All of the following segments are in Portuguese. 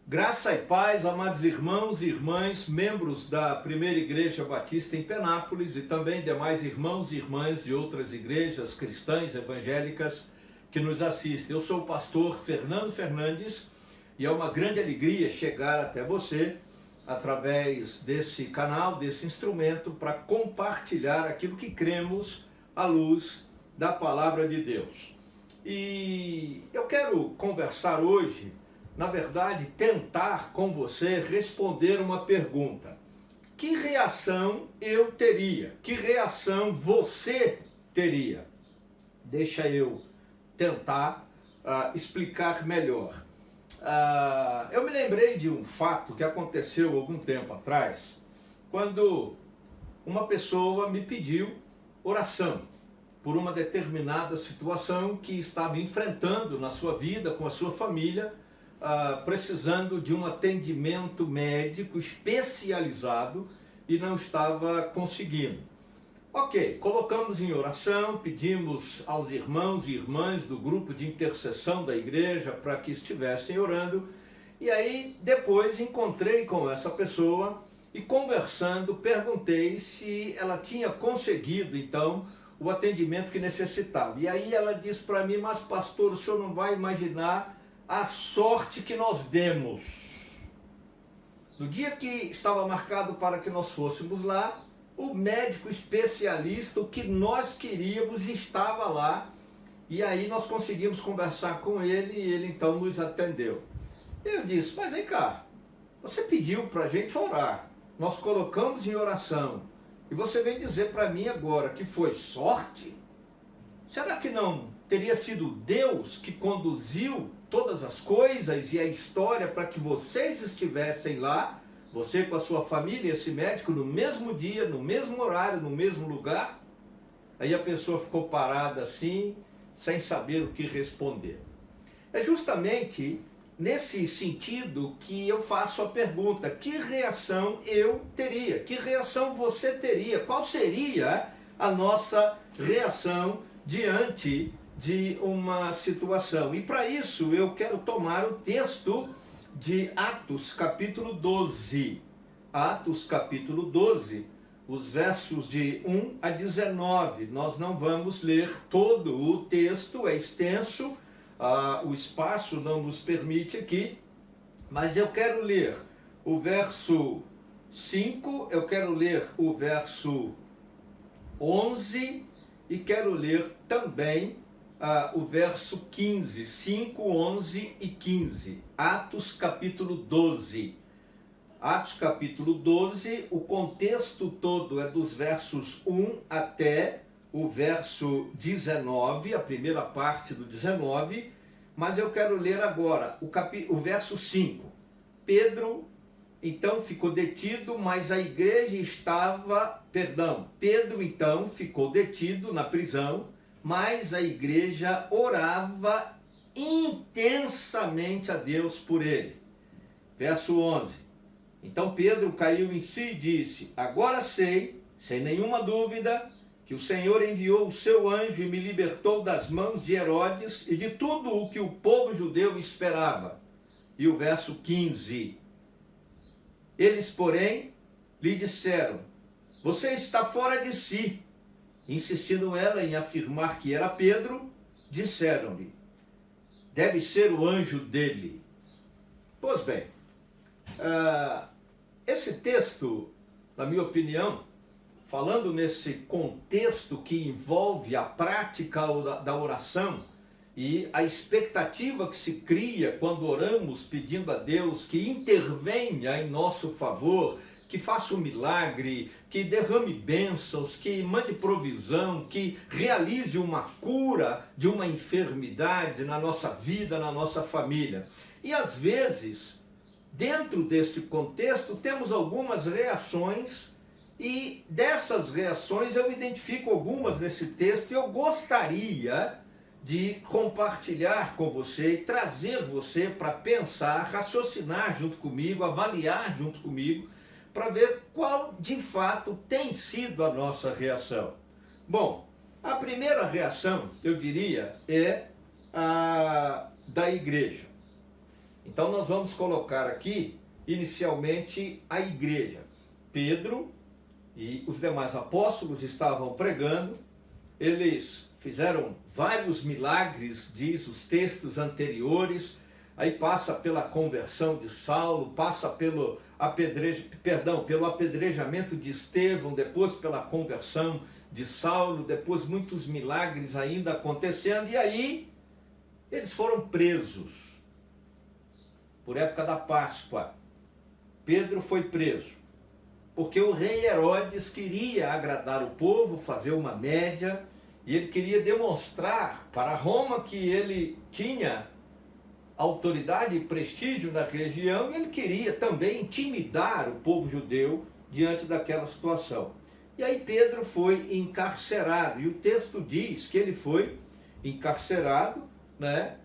Graça e paz, amados irmãos e irmãs, membros da Primeira Igreja Batista em Penápolis e também demais irmãos e irmãs de outras igrejas cristãs evangélicas que nos assistem. Eu sou o pastor Fernando Fernandes e é uma grande alegria chegar até você através desse canal, desse instrumento, para compartilhar aquilo que cremos à luz da Palavra de Deus. E eu quero conversar hoje, na verdade, tentar com você responder uma pergunta. Que reação eu teria? Que reação você teria? Deixa eu tentar explicar melhor. Eu me lembrei de um fato que aconteceu algum tempo atrás, quando uma pessoa me pediu oração por uma determinada situação que estava enfrentando na sua vida, com a sua família, precisando de um atendimento médico especializado e não estava conseguindo. Ok, colocamos em oração, pedimos aos irmãos e irmãs do grupo de intercessão da igreja para que estivessem orando, e aí depois encontrei com essa pessoa e conversando, perguntei se ela tinha conseguido então o atendimento que necessitava. E aí ela disse para mim: mas pastor, o senhor não vai imaginar a sorte que nós demos. No dia que estava marcado para que nós fôssemos lá, o médico especialista, o que nós queríamos, estava lá, e aí nós conseguimos conversar com ele e ele então nos atendeu. Eu disse: mas vem cá, você pediu para a gente orar, nós colocamos em oração, e você vem dizer para mim agora que foi sorte? Será que não teria sido Deus que conduziu todas as coisas e a história para que vocês estivessem lá, você com a sua família, esse médico, no mesmo dia, no mesmo horário, no mesmo lugar? Aí a pessoa ficou parada assim, sem saber o que responder. É justamente nesse sentido que eu faço a pergunta: que reação eu teria? Que reação você teria? Qual seria a nossa reação diante de uma situação? E para isso eu quero tomar o texto de Atos capítulo 12. Atos capítulo 12, os versos de 1 a 19. Nós não vamos ler todo o texto, é extenso, o espaço não nos permite aqui, mas eu quero ler o verso 5, eu quero ler o verso 11 e quero ler também o verso 15, 5, 11 e 15. Atos capítulo 12. Atos capítulo 12, o contexto todo é dos versos 1 até o verso 19, a primeira parte do 19, mas eu quero ler agora o verso 5. Pedro então ficou detido, mas a igreja Pedro então ficou detido na prisão, mas a igreja orava intensamente a Deus por ele. Verso 11. Então Pedro caiu em si e disse: agora sei, sem nenhuma dúvida, que o Senhor enviou o seu anjo e me libertou das mãos de Herodes e de tudo o que o povo judeu esperava. E o verso 15. Eles, porém, lhe disseram: você está fora de si. Insistindo ela em afirmar que era Pedro, disseram-lhe: deve ser o anjo dele. Pois bem, esse texto, na minha opinião, falando nesse contexto que envolve a prática da oração e a expectativa que se cria quando oramos pedindo a Deus que intervenha em nosso favor, que faça um milagre, que derrame bênçãos, que mande provisão, que realize uma cura de uma enfermidade na nossa vida, na nossa família. E às vezes, dentro desse contexto, temos algumas reações, e dessas reações eu identifico algumas nesse texto e eu gostaria de compartilhar com você e trazer você para pensar, raciocinar junto comigo, avaliar junto comigo, para ver qual de fato tem sido a nossa reação. Bom, a primeira reação, eu diria, é a da igreja. Então nós vamos colocar aqui, inicialmente, a igreja. Pedro e os demais apóstolos estavam pregando, eles fizeram vários milagres, diz os textos anteriores, aí passa pela conversão de Saulo, passa pelo apedrejamento de Estevão, depois pela conversão de Saulo, depois muitos milagres ainda acontecendo, e aí eles foram presos. Por época da Páscoa, Pedro foi preso, porque o rei Herodes queria agradar o povo, fazer uma média, e ele queria demonstrar para Roma que ele tinha autoridade e prestígio na região, e ele queria também intimidar o povo judeu diante daquela situação. E aí Pedro foi encarcerado, e o texto diz que ele foi encarcerado, né?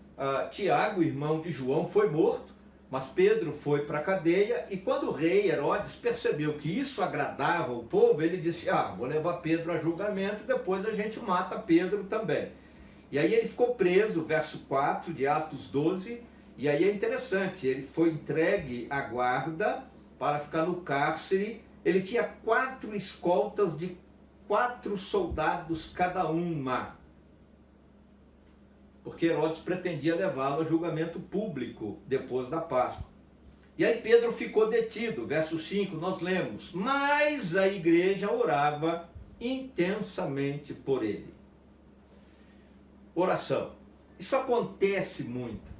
Tiago, irmão de João, foi morto, mas Pedro foi para a cadeia, e quando o rei Herodes percebeu que isso agradava o povo, ele disse, vou levar Pedro a julgamento, depois a gente mata Pedro também. E aí ele ficou preso, verso 4 de Atos 12, e aí é interessante, ele foi entregue à guarda para ficar no cárcere. Ele tinha 4 escoltas de 4 soldados cada uma, porque Herodes pretendia levá-lo a julgamento público depois da Páscoa. E aí Pedro ficou detido, verso 5, nós lemos, mas a igreja orava intensamente por ele. Oração. Isso acontece muito.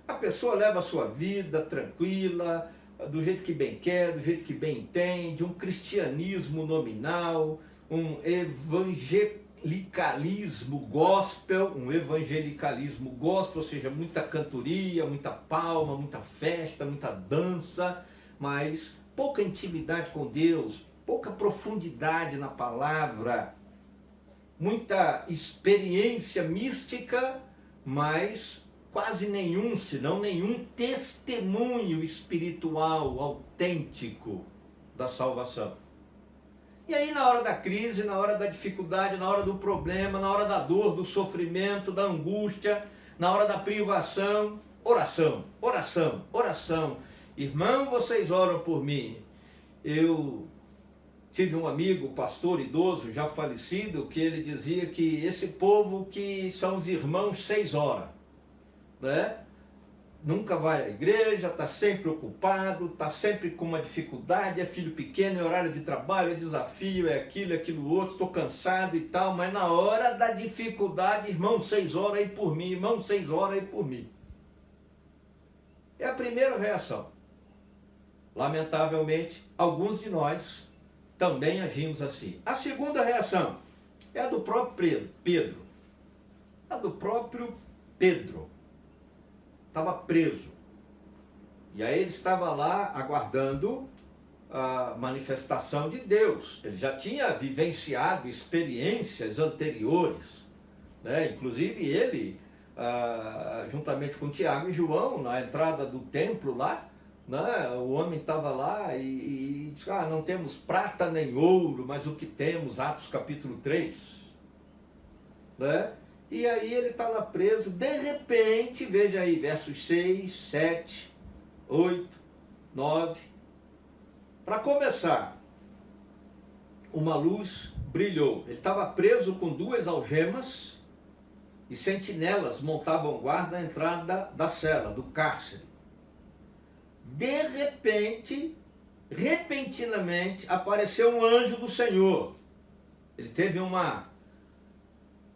A pessoa leva a sua vida tranquila, do jeito que bem quer, do jeito que bem entende, um cristianismo nominal, um evangelicalismo gospel, ou seja, muita cantoria, muita palma, muita festa, muita dança, mas pouca intimidade com Deus, pouca profundidade na palavra, muita experiência mística, mas quase nenhum, se não nenhum testemunho espiritual autêntico da salvação. E aí na hora da crise, na hora da dificuldade, na hora do problema, na hora da dor, do sofrimento, da angústia, na hora da privação, oração, oração, oração. Irmão, vocês oram por mim. Eu tive um amigo, pastor idoso, já falecido, que ele dizia que esse povo que são os irmãos 6 horas, né? Nunca vai à igreja, está sempre ocupado, está sempre com uma dificuldade, é filho pequeno, é horário de trabalho, é desafio, é aquilo outro, estou cansado e tal, mas na hora da dificuldade, irmão, 6 horas aí por mim, irmão, 6 horas aí por mim. É a primeira reação. Lamentavelmente, alguns de nós também agimos assim. A segunda reação é a do próprio Pedro. A do próprio Pedro. Estava preso. E aí ele estava lá aguardando a manifestação de Deus. Ele já tinha vivenciado experiências anteriores, né? Inclusive ele, juntamente com Tiago e João, na entrada do templo lá, né? O homem estava lá e disse, não temos prata nem ouro, mas o que temos, Atos capítulo 3, né? E aí ele está lá preso, de repente, veja aí, versos 6, 7, 8, 9. Para começar, uma luz brilhou. Ele estava preso com 2 algemas e sentinelas montavam guarda à entrada da cela, do cárcere. De repente, repentinamente, apareceu um anjo do Senhor. Ele teve uma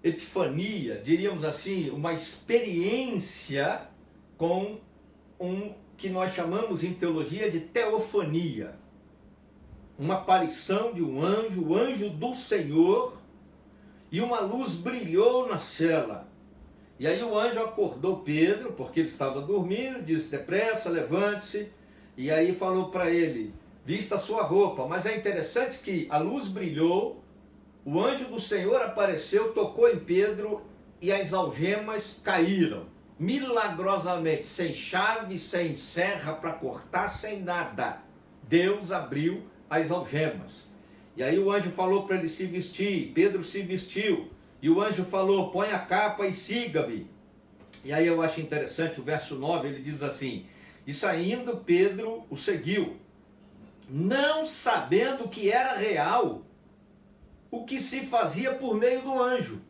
epifania, diríamos assim, uma experiência com um que nós chamamos em teologia de teofania. Uma aparição de um anjo, o anjo do Senhor, e uma luz brilhou na cela. E aí o anjo acordou Pedro, porque ele estava dormindo, disse, depressa, levante-se, e aí falou para ele, vista a sua roupa. Mas é interessante que a luz brilhou, o anjo do Senhor apareceu, tocou em Pedro e as algemas caíram. Milagrosamente, sem chave, sem serra para cortar, sem nada. Deus abriu as algemas. E aí o anjo falou para ele se vestir, Pedro se vestiu. E o anjo falou, põe a capa e siga-me. E aí eu acho interessante o verso 9, ele diz assim: e saindo Pedro o seguiu, não sabendo que era real o que se fazia por meio do anjo.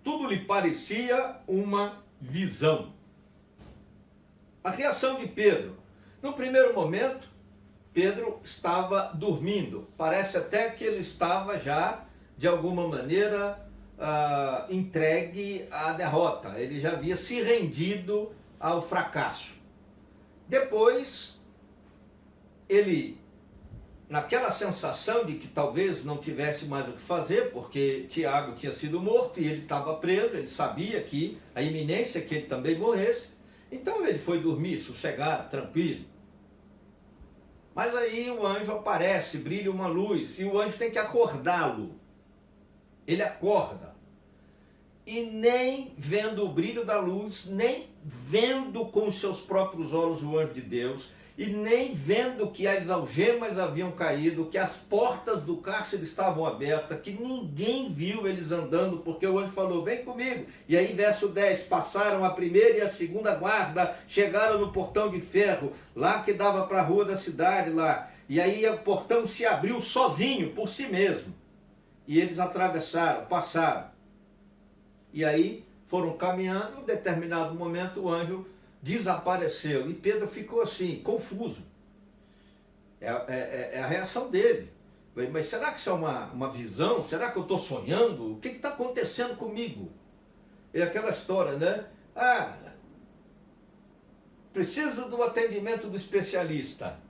Tudo lhe parecia uma visão. A reação de Pedro. No primeiro momento, Pedro estava dormindo. Parece até que ele estava já, de alguma maneira, entregue à derrota. Ele já havia se rendido ao fracasso. Depois, ele, naquela sensação de que talvez não tivesse mais o que fazer, porque Tiago tinha sido morto e ele estava preso, ele sabia que a iminência que ele também morresse, então ele foi dormir sossegado, tranquilo. Mas aí o anjo aparece, brilha uma luz, e o anjo tem que acordá-lo. Ele acorda. E nem vendo o brilho da luz, nem vendo com os seus próprios olhos o anjo de Deus, e nem vendo que as algemas haviam caído, que as portas do cárcere estavam abertas, que ninguém viu eles andando, porque o anjo falou, vem comigo. E aí verso 10, passaram a primeira e a segunda guarda, chegaram no portão de ferro, lá que dava para a rua da cidade, lá. E aí o portão se abriu sozinho, por si mesmo. E eles atravessaram, passaram. E aí foram caminhando, em um determinado momento o anjo desapareceu. E Pedro ficou assim, confuso. É a reação dele. Mas será que isso é uma visão? Será que eu estou sonhando? O que está acontecendo comigo? É aquela história, né? Preciso do atendimento do especialista.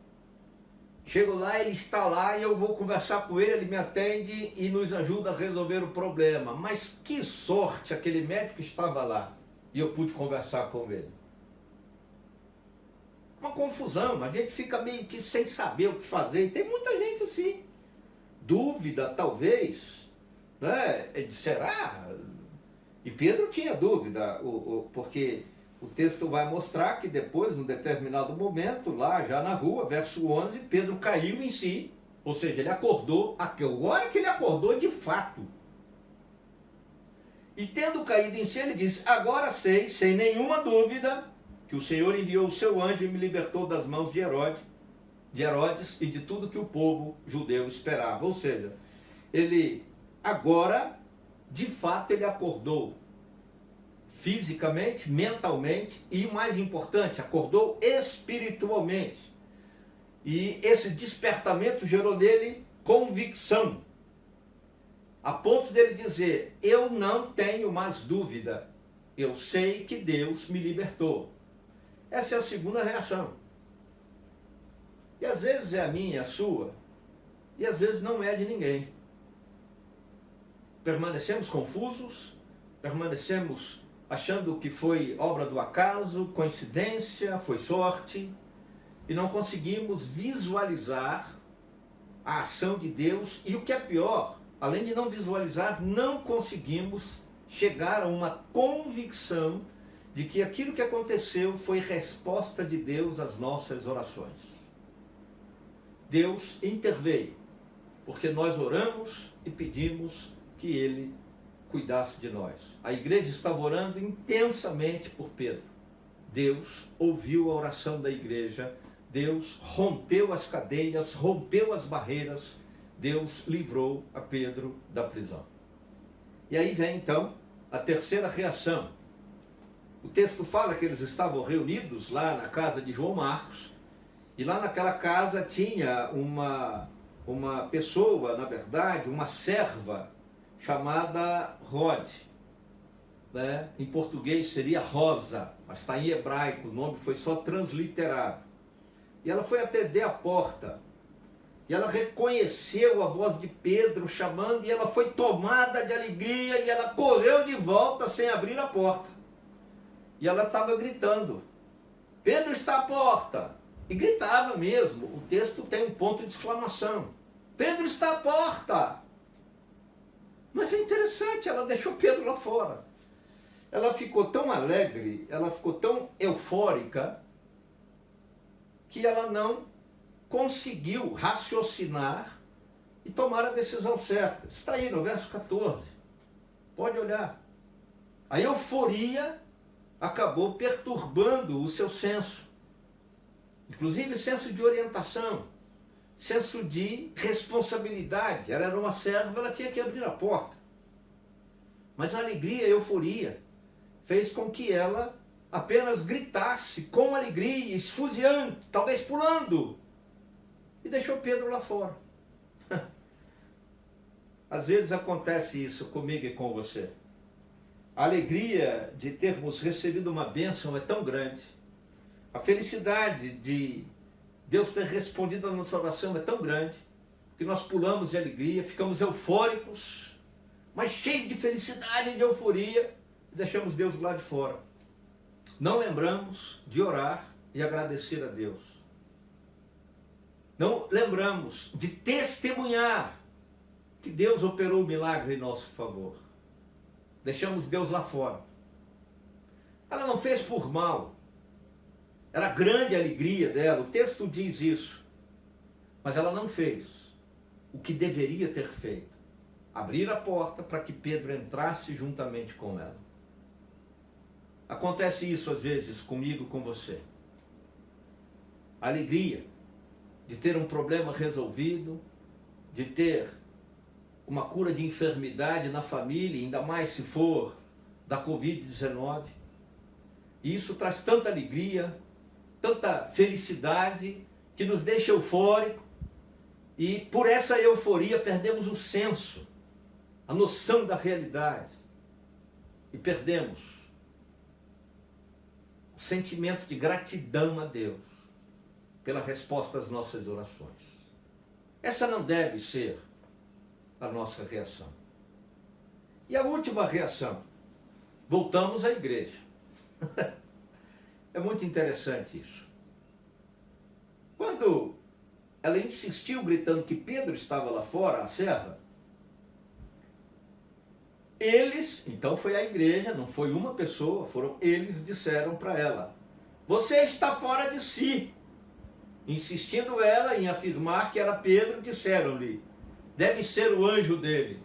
Chego lá, ele está lá e eu vou conversar com ele, ele me atende e nos ajuda a resolver o problema. Mas que sorte aquele médico estava lá e eu pude conversar com ele. Uma confusão, a gente fica meio que sem saber o que fazer. E tem muita gente assim, dúvida talvez, né? Será? E Pedro tinha dúvida, porque o texto vai mostrar que depois, num determinado momento, lá já na rua, verso 11, Pedro caiu em si, ou seja, ele acordou, agora que ele acordou de fato. E tendo caído em si, ele disse, agora sei, sem nenhuma dúvida, que o Senhor enviou o seu anjo e me libertou das mãos de Herodes e de tudo que o povo judeu esperava. Ou seja, ele agora, de fato, ele acordou fisicamente, mentalmente e, mais importante, acordou espiritualmente. E esse despertamento gerou nele convicção, a ponto dele dizer, eu não tenho mais dúvida, eu sei que Deus me libertou. Essa é a segunda reação. E às vezes é a minha, a sua, e às vezes não é de ninguém. Permanecemos confusos, permanecemos achando que foi obra do acaso, coincidência, foi sorte, e não conseguimos visualizar a ação de Deus, e o que é pior, além de não visualizar, não conseguimos chegar a uma convicção de que aquilo que aconteceu foi resposta de Deus às nossas orações. Deus interveio, porque nós oramos e pedimos que Ele cuidasse de nós. A igreja estava orando intensamente por Pedro. Deus ouviu a oração da igreja, Deus rompeu as cadeias, rompeu as barreiras, Deus livrou a Pedro da prisão. E aí vem então a terceira reação. O texto fala que eles estavam reunidos lá na casa de João Marcos, e lá naquela casa tinha uma pessoa, na verdade, uma serva, chamada Rode, né? Em português seria Rosa, mas está em hebraico, o nome foi só transliterado. E ela foi atender a porta, e ela reconheceu a voz de Pedro chamando, e ela foi tomada de alegria, e ela correu de volta sem abrir a porta. E ela estava gritando, Pedro está à porta, e gritava mesmo, o texto tem um ponto de exclamação, Pedro está à porta. Mas é interessante, ela deixou Pedro lá fora. Ela ficou tão alegre, ela ficou tão eufórica, que ela não conseguiu raciocinar e tomar a decisão certa. Está aí no verso 14. Pode olhar. A euforia acabou perturbando o seu senso, inclusive senso de orientação, senso de responsabilidade. Ela era uma serva, ela tinha que abrir a porta. Mas a alegria, a euforia, fez com que ela apenas gritasse com alegria, esfuziante, talvez pulando, e deixou Pedro lá fora. Às vezes acontece isso comigo e com você. A alegria de termos recebido uma bênção é tão grande. A felicidade de Deus ter respondido a nossa oração é tão grande que nós pulamos de alegria, ficamos eufóricos, mas cheios de felicidade e de euforia, e deixamos Deus lá de fora. Não lembramos de orar e agradecer a Deus. Não lembramos de testemunhar que Deus operou o milagre em nosso favor. Deixamos Deus lá fora. Ela não fez por mal. Era grande a alegria dela, o texto diz isso. Mas ela não fez o que deveria ter feito. Abrir a porta para que Pedro entrasse juntamente com ela. Acontece isso às vezes comigo, com você. A alegria de ter um problema resolvido, de ter uma cura de enfermidade na família, ainda mais se for da Covid-19. E isso traz tanta alegria, tanta felicidade, que nos deixa eufórico, e por essa euforia perdemos o senso, a noção da realidade, e perdemos o sentimento de gratidão a Deus pela resposta às nossas orações. Essa não deve ser a nossa reação. E a última reação, voltamos à igreja. É muito interessante isso. Quando ela insistiu gritando que Pedro estava lá fora, a serva, eles, então foi a igreja, não foi uma pessoa, foram eles, disseram para ela: você está fora de si. Insistindo ela em afirmar que era Pedro, disseram-lhe: deve ser o anjo dele.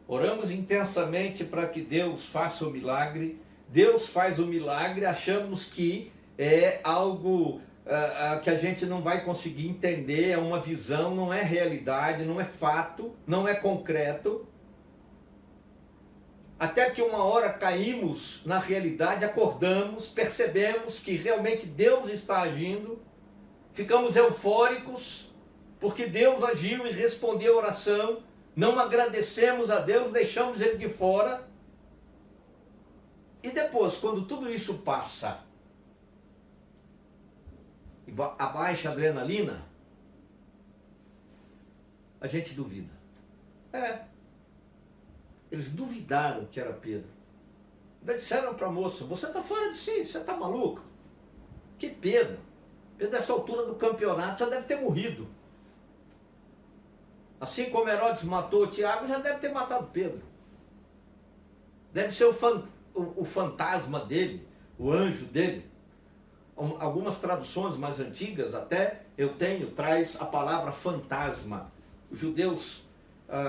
Oramos intensamente para que Deus faça o milagre. Deus faz o milagre, achamos que é algo que a gente não vai conseguir entender, é uma visão, não é realidade, não é fato, não é concreto. Até que uma hora caímos na realidade, acordamos, percebemos que realmente Deus está agindo, ficamos eufóricos, porque Deus agiu e respondeu a oração, não agradecemos a Deus, deixamos Ele de fora. E depois, quando tudo isso passa, e abaixa a adrenalina, a gente duvida. Eles duvidaram que era Pedro. Ainda disseram para a moça: você está fora de si, você está maluco? Que Pedro? Pedro, nessa altura do campeonato, já deve ter morrido. Assim como Herodes matou Tiago, já deve ter matado Pedro. Deve ser o fantasma dele, o anjo dele. Algumas traduções mais antigas, até traz a palavra fantasma. Os judeus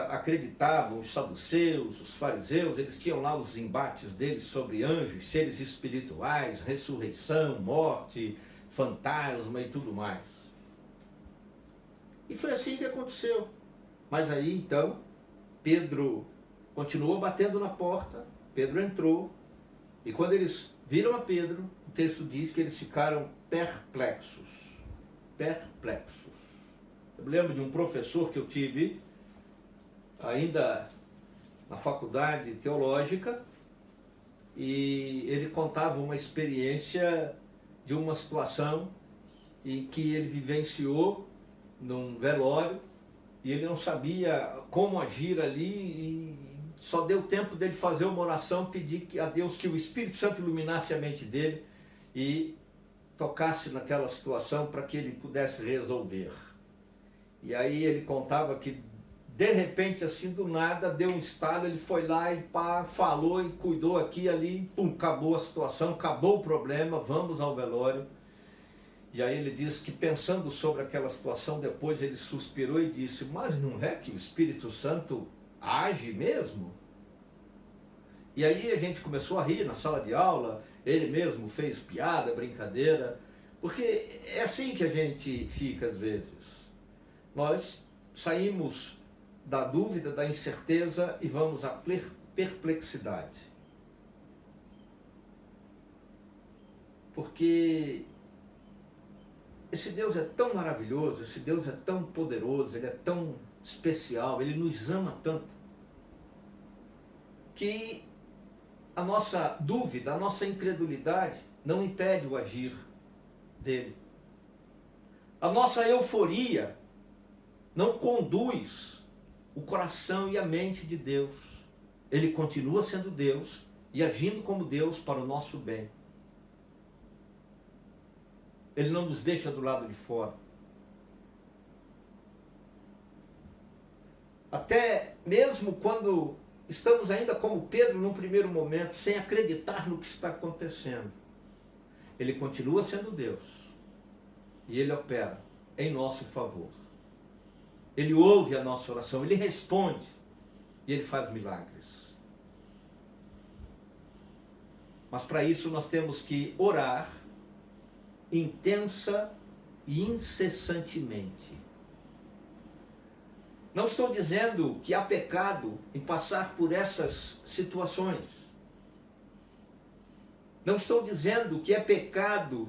acreditavam, os saduceus, os fariseus, eles tinham lá os embates deles sobre anjos, seres espirituais, ressurreição, morte, fantasma e tudo mais. E foi assim que aconteceu. Mas aí então, Pedro continuou batendo na porta, Pedro entrou, e quando eles viram a Pedro, o texto diz que eles ficaram perplexos. Perplexos. Eu me lembro de um professor que eu tive, ainda na faculdade teológica, e ele contava uma experiência de uma situação em que ele vivenciou num velório, e ele não sabia como agir ali, e só deu tempo dele fazer uma oração, pedir a Deus que o Espírito Santo iluminasse a mente dele e tocasse naquela situação para que ele pudesse resolver. E aí ele contava que de repente, assim, do nada, deu um estalo, ele foi lá e falou e cuidou aqui e ali, pum, acabou a situação, acabou o problema, vamos ao velório. E aí ele diz que, pensando sobre aquela situação, depois ele suspirou e disse: mas não é que o Espírito Santo age mesmo? E aí a gente começou a rir na sala de aula, ele mesmo fez piada, brincadeira, porque é assim que a gente fica às vezes. Nós saímos da dúvida, da incerteza e vamos à perplexidade. Porque esse Deus é tão maravilhoso, esse Deus é tão poderoso, ele é tão especial, ele nos ama tanto, que a nossa dúvida, a nossa incredulidade não impede o agir dele. A nossa euforia não conduz o coração e a mente de Deus. Ele continua sendo Deus e agindo como Deus para o nosso bem. Ele não nos deixa do lado de fora. Até mesmo quando estamos ainda como Pedro num primeiro momento, sem acreditar no que está acontecendo, ele continua sendo Deus. E ele opera em nosso favor. Ele ouve a nossa oração, ele responde e ele faz milagres. Mas para isso nós temos que orar intensa e incessantemente. Não estou dizendo que há pecado em passar por essas situações. Não estou dizendo que é pecado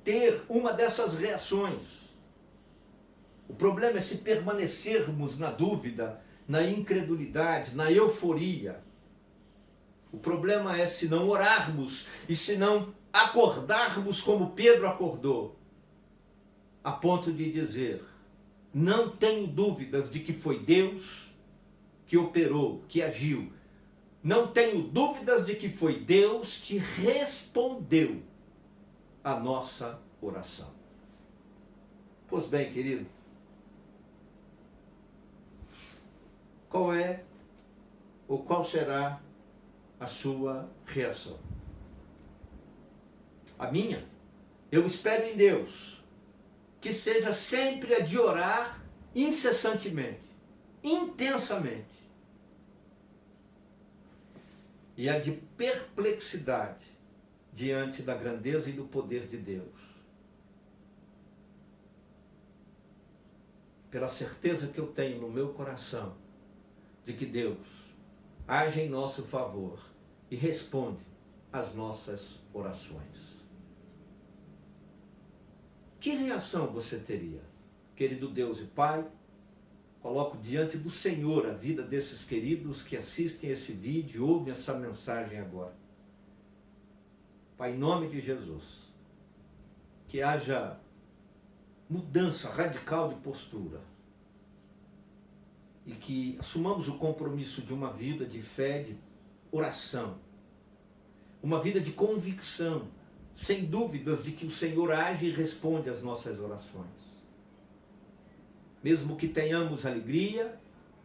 ter uma dessas reações. O problema é se permanecermos na dúvida, na incredulidade, na euforia. O problema é se não orarmos e se não acordarmos como Pedro acordou, a ponto de dizer: não tenho dúvidas de que foi Deus que operou, que agiu. Não tenho dúvidas de que foi Deus que respondeu a nossa oração. Pois bem, querido, qual é ou qual será a sua reação? A minha? Eu espero em Deus que seja sempre a de orar incessantemente, intensamente, e a de perplexidade diante da grandeza e do poder de Deus. Pela certeza que eu tenho no meu coração de que Deus age em nosso favor e responde às nossas orações. Que reação você teria? Querido Deus e Pai, coloco diante do Senhor a vida desses queridos que assistem esse vídeo e ouvem essa mensagem agora. Pai, em nome de Jesus, que haja mudança radical de postura e que assumamos o compromisso de uma vida de fé, de oração, uma vida de convicção, sem dúvidas de que o Senhor age e responde às nossas orações. Mesmo que tenhamos alegria,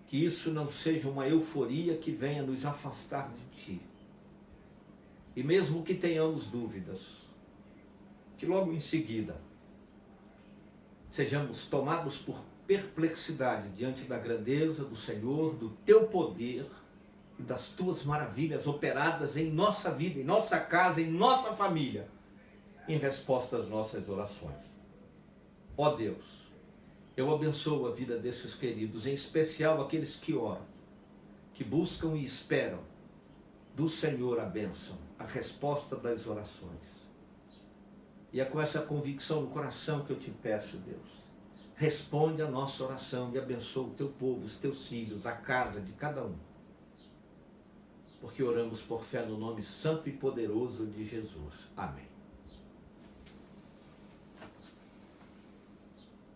que isso não seja uma euforia que venha nos afastar de Ti. E mesmo que tenhamos dúvidas, que logo em seguida sejamos tomados por perplexidade diante da grandeza do Senhor, do Teu poder e das Tuas maravilhas operadas em nossa vida, em nossa casa, em nossa família, em resposta às nossas orações. Ó Deus, eu abençoo a vida desses queridos, em especial aqueles que oram, que buscam e esperam do Senhor a bênção, a resposta das orações. E é com essa convicção no coração que eu te peço, Deus, responde a nossa oração e abençoa o teu povo, os teus filhos, a casa de cada um. Porque oramos por fé no nome santo e poderoso de Jesus. Amém.